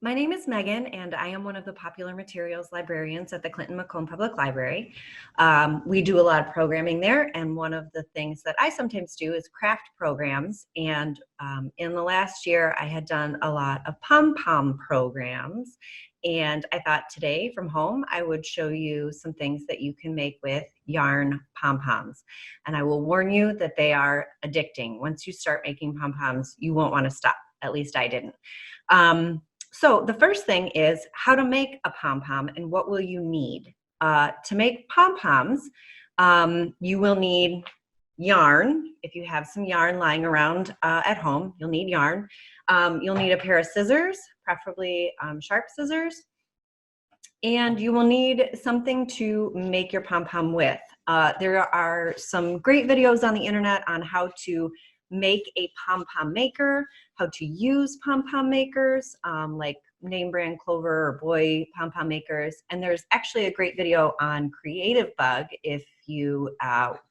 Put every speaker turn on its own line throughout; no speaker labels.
My name is Megan, and I am one of the popular materials librarians at the Clinton-Macomb Public Library. We do a lot of programming there, and one of the things that I sometimes do is craft programs. And in the last year, I had done a lot of pom-pom programs. And I thought today from home, I would show you some things that you can make with yarn pom-poms. And I will warn you that they are addicting. Once you start making pom-poms, you won't want to stop. At least I didn't. So the first thing is how to make a pom-pom and what will you need. To make pom-poms, you will need yarn. If you have some yarn lying around at home, you'll need yarn. You'll need a pair of scissors, preferably sharp scissors. And you will need something to make your pom-pom with. There are some great videos on the internet on how to make a pom-pom maker, how to use pom-pom makers, like name brand Clover or Boy pom-pom makers. And there's actually a great video on Creative Bug if you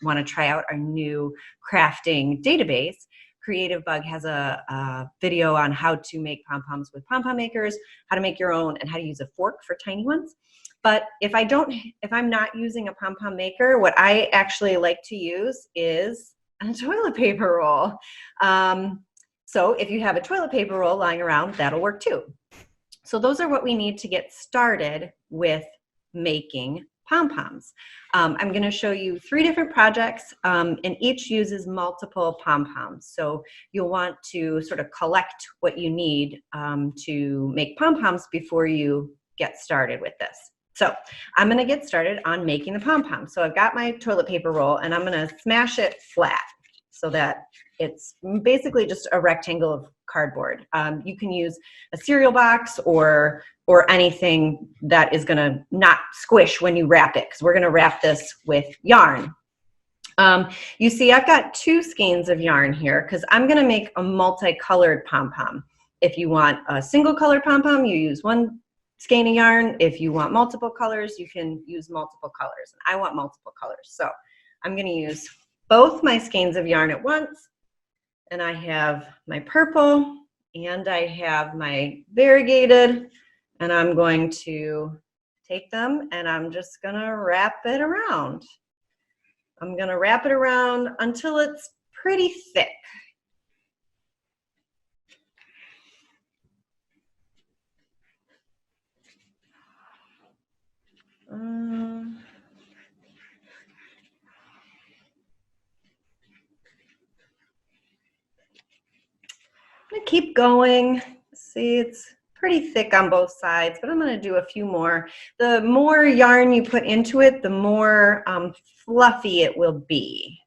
want to try out our new crafting database. Creative Bug has a video on how to make pom-poms with pom-pom makers, how to make your own, and how to use a fork for tiny ones. But if I'm not using a pom-pom maker, what I actually like to use is a toilet paper roll. So if you have a toilet paper roll lying around, that'll work too. So those are what we need to get started with making pom-poms. I'm going to show you 3 different projects, and each uses multiple pom-poms. So you'll want to sort of collect what you need to make pom-poms before you get started with this. So I'm going to get started on making the pom-pom. So I've got my toilet paper roll, and I'm going to smash it flat so that it's basically just a rectangle of cardboard. You can use a cereal box or anything that is going to not squish when you wrap it, because we're going to wrap this with yarn. You see, I've got 2 skeins of yarn here because I'm going to make a multicolored pom-pom. If you want a single colored pom-pom, you use 1 skein of yarn. If you want multiple colors, you can use multiple colors. And I want multiple colors. So I'm going to use both my skeins of yarn at once. And I have my purple and I have my variegated. And I'm going to take them and I'm just going to wrap it around. I'm going to wrap it around until it's pretty thick. I'm going to keep going. See, it's pretty thick on both sides, but I'm going to do a few more. The more yarn you put into it, the more fluffy it will be.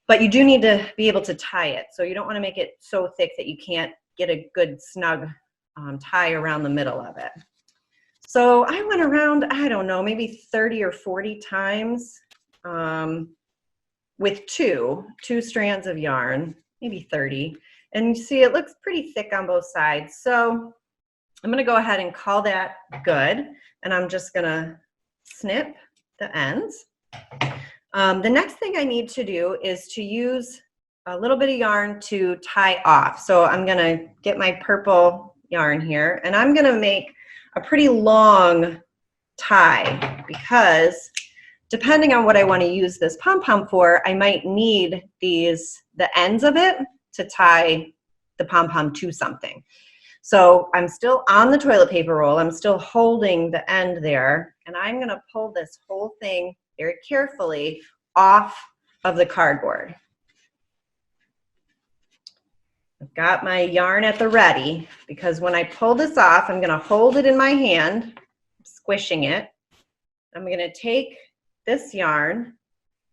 But you do need to be able to tie it. So you don't want to make it so thick that you can't get a good snug tie around the middle of it. So I went around, I don't know, maybe 30 or 40 times with two strands of yarn, maybe 30. And you see it looks pretty thick on both sides. So I'm going to go ahead and call that good. And I'm just going to snip the ends. The next thing I need to do is to use a little bit of yarn to tie off. So I'm going to get my purple yarn here and I'm going to make a pretty long tie because depending on what I want to use this pom-pom for, I might need the ends of it to tie the pom-pom to something. So I'm still on the toilet paper roll. I'm still holding the end there, and I'm going to pull this whole thing very carefully off of the cardboard. I've got my yarn at the ready because when I pull this off, I'm going to hold it in my hand, squishing it. I'm going to take this yarn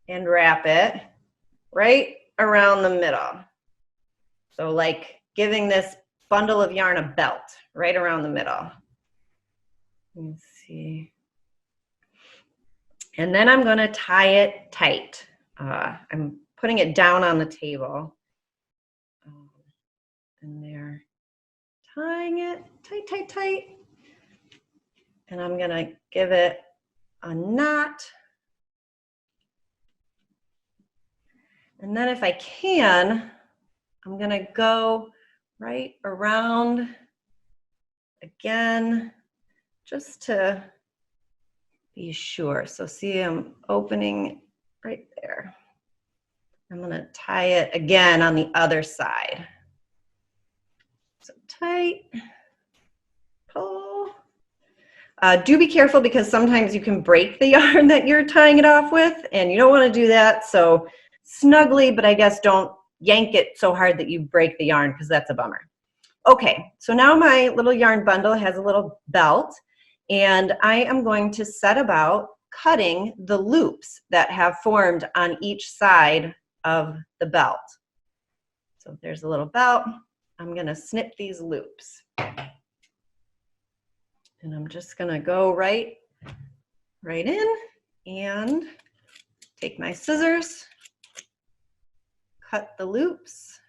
and wrap it right around the middle. So like giving this bundle of yarn a belt right around the middle. Let's see. And then I'm going to tie it tight. I'm putting it down on the table. And there, tying it tight, tight, tight. And I'm going to give it a knot. And then if I can, I'm going to go right around again, just to be sure. So see, I'm opening right there. I'm going to tie it again on the other side. So tight, pull. Do be careful because sometimes you can break the yarn that you're tying it off with, and you don't want to do that. So snugly, but I guess don't yank it so hard that you break the yarn because that's a bummer. Okay, so now my little yarn bundle has a little belt, and I am going to set about cutting the loops that have formed on each side of the belt. So there's a little belt. I'm going to snip these loops. And I'm just going to go right in and take my scissors, cut the loops.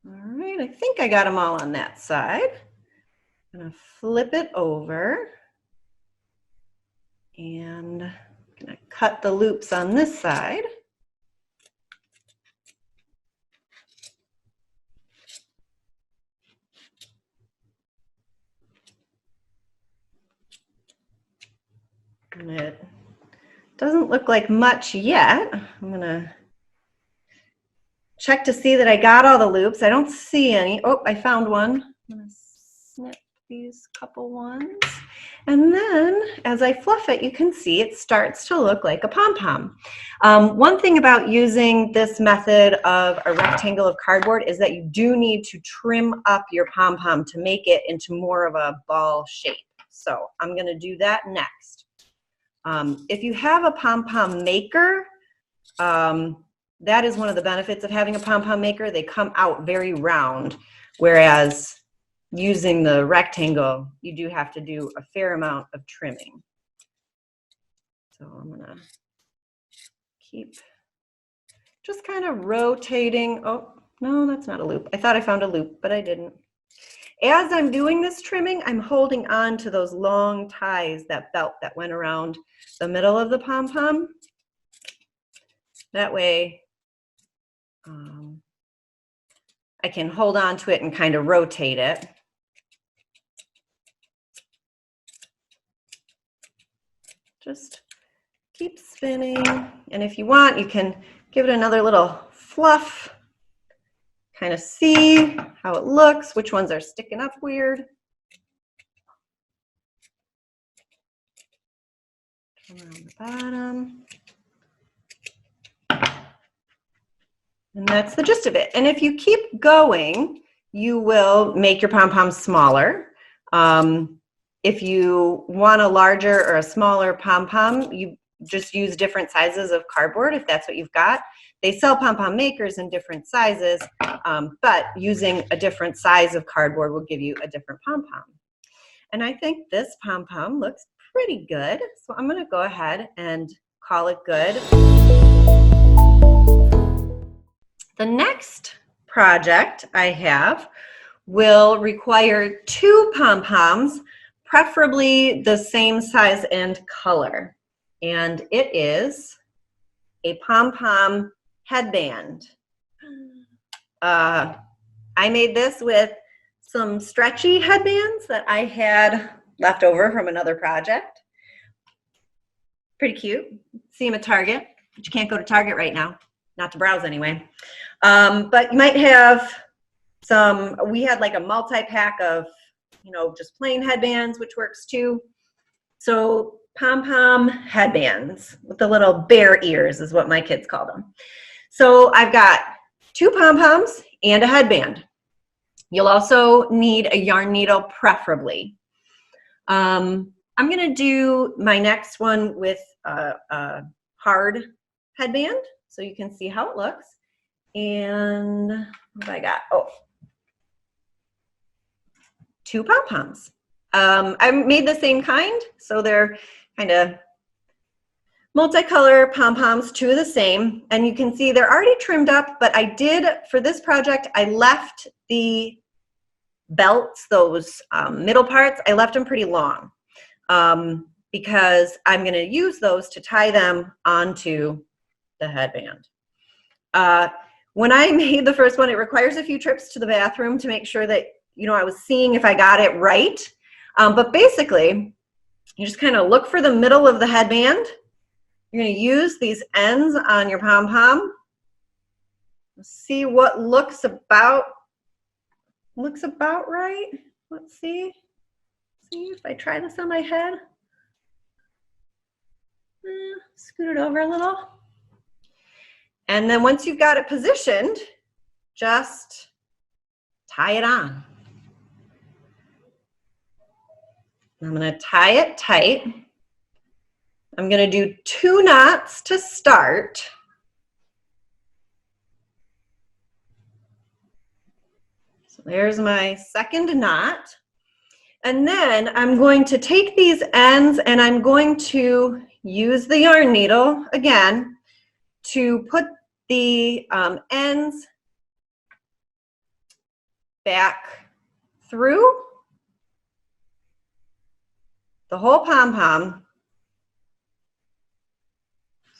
All right, I think I got them all on that side. I'm going to flip it over and I'm going to cut the loops on this side. And it doesn't look like much yet. I'm going to check to see that I got all the loops. I don't see any. Oh, I found one. I'm going to snip these couple ones. And then as I fluff it, you can see it starts to look like a pom-pom. One thing about using this method of a rectangle of cardboard is that you do need to trim up your pom-pom to make it into more of a ball shape. So I'm going to do that next. If you have a pom-pom maker, that is one of the benefits of having a pom-pom maker. They come out very round, whereas using the rectangle, you do have to do a fair amount of trimming. So I'm going to keep just kind of rotating. Oh, no, that's not a loop. I thought I found a loop, but I didn't. As I'm doing this trimming, I'm holding on to those long ties, that belt that went around the middle of the pom-pom. That way, I can hold on to it and kind of rotate it. Just keep spinning. And if you want, you can give it another little fluff. Kind of see how it looks, which ones are sticking up weird. Around the bottom. And that's the gist of it. And if you keep going, you will make your pom-poms smaller. If you want a larger or a smaller pom-pom, you just use different sizes of cardboard if that's what you've got. They sell pom-pom makers in different sizes, but using a different size of cardboard will give you a different pom-pom. And I think this pom-pom looks pretty good. So I'm going to go ahead and call it good. The next project I have will require 2 pom-poms, preferably the same size and color. And it is a pom-pom headband. I made this with some stretchy headbands that I had left over from another project. Pretty cute. See them at Target, but you can't go to Target right now. Not to browse anyway. But you might have some, we had like a multi-pack of, you know, just plain headbands, which works too. So pom-pom headbands with the little bear ears is what my kids call them. So I've got 2 pom-poms and a headband. You'll also need a yarn needle preferably. I'm going to do my next one with a hard headband so you can see how it looks. And what have I got? Oh, 2 pom-poms. I made the same kind, so they're kind of multicolor pom-poms, 2 of the same. And you can see they're already trimmed up, but I did, for this project, I left the belts, those middle parts, I left them pretty long because I'm going to use those to tie them onto the headband. When I made the first one, it requires a few trips to the bathroom to make sure that, you know, I was seeing if I got it right. But basically, you just kind of look for the middle of the headband. You're going to use these ends on your pom-pom. See what looks about right. Let's see. See if I try this on my head. Scoot it over a little. And then once you've got it positioned, just tie it on. I'm going to tie it tight. I'm going to do 2 knots to start. So there's my second knot. And then I'm going to take these ends and I'm going to use the yarn needle again to put the ends back through the whole pom-pom.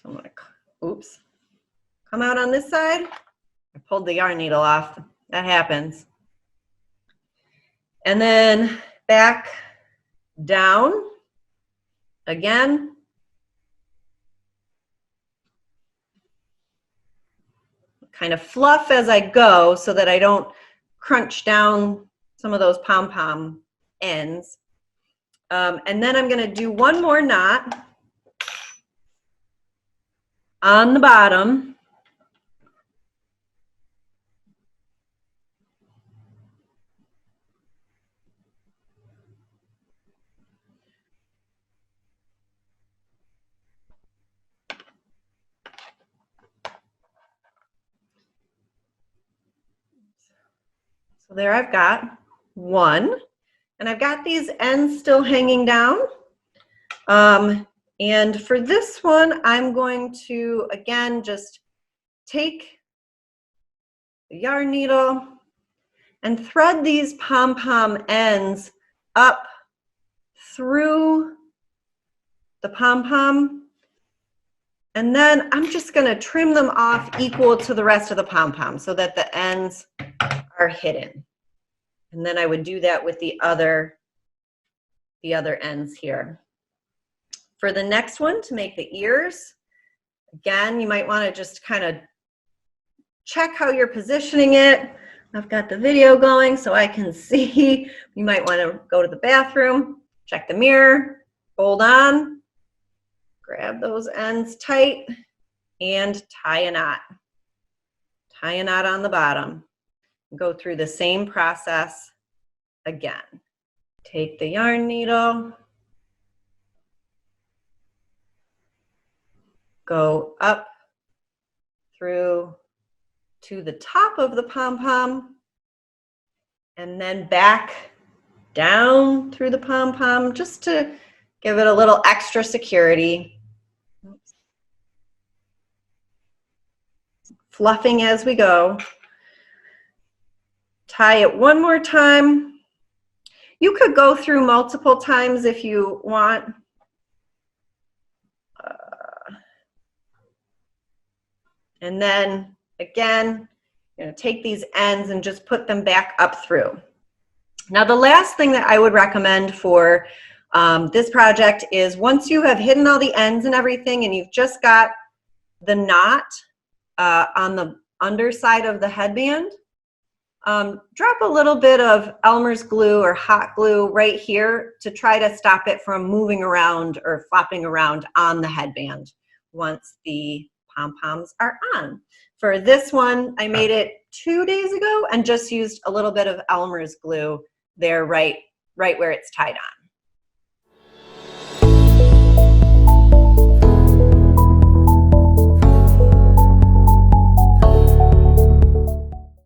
So I'm gonna, oops, come out on this side. I pulled the yarn needle off. That happens. And then back down again. Kind of fluff as I go so that I don't crunch down some of those pom-pom ends. And then I'm going to do 1 more knot on the bottom. So there I've got 1, and I've got these ends still hanging down. And for this one, I'm going to, again, just take the yarn needle and thread these pom-pom ends up through the pom-pom. And then I'm just going to trim them off equal to the rest of the pom-pom so that the ends are hidden. And then I would do that with the other ends here. For the next one, to make the ears, again, you might want to just kind of check how you're positioning it. I've got the video going so I can see. You might want to go to the bathroom, check the mirror, hold on, grab those ends tight, and tie a knot. Tie a knot on the bottom. Go through the same process again. Take the yarn needle, go up through to the top of the pom-pom, and then back down through the pom-pom just to give it a little extra security. Oops. Fluffing as we go. Tie it 1 more time. You could go through multiple times if you want. And then again, you're going to take these ends and just put them back up through. Now the last thing that I would recommend for this project is once you have hidden all the ends and everything and you've just got the knot on the underside of the headband, drop a little bit of Elmer's glue or hot glue right here to try to stop it from moving around or flopping around on the headband once the pom-poms are on. For this one, I made it 2 days ago and just used a little bit of Elmer's glue there right where it's tied on.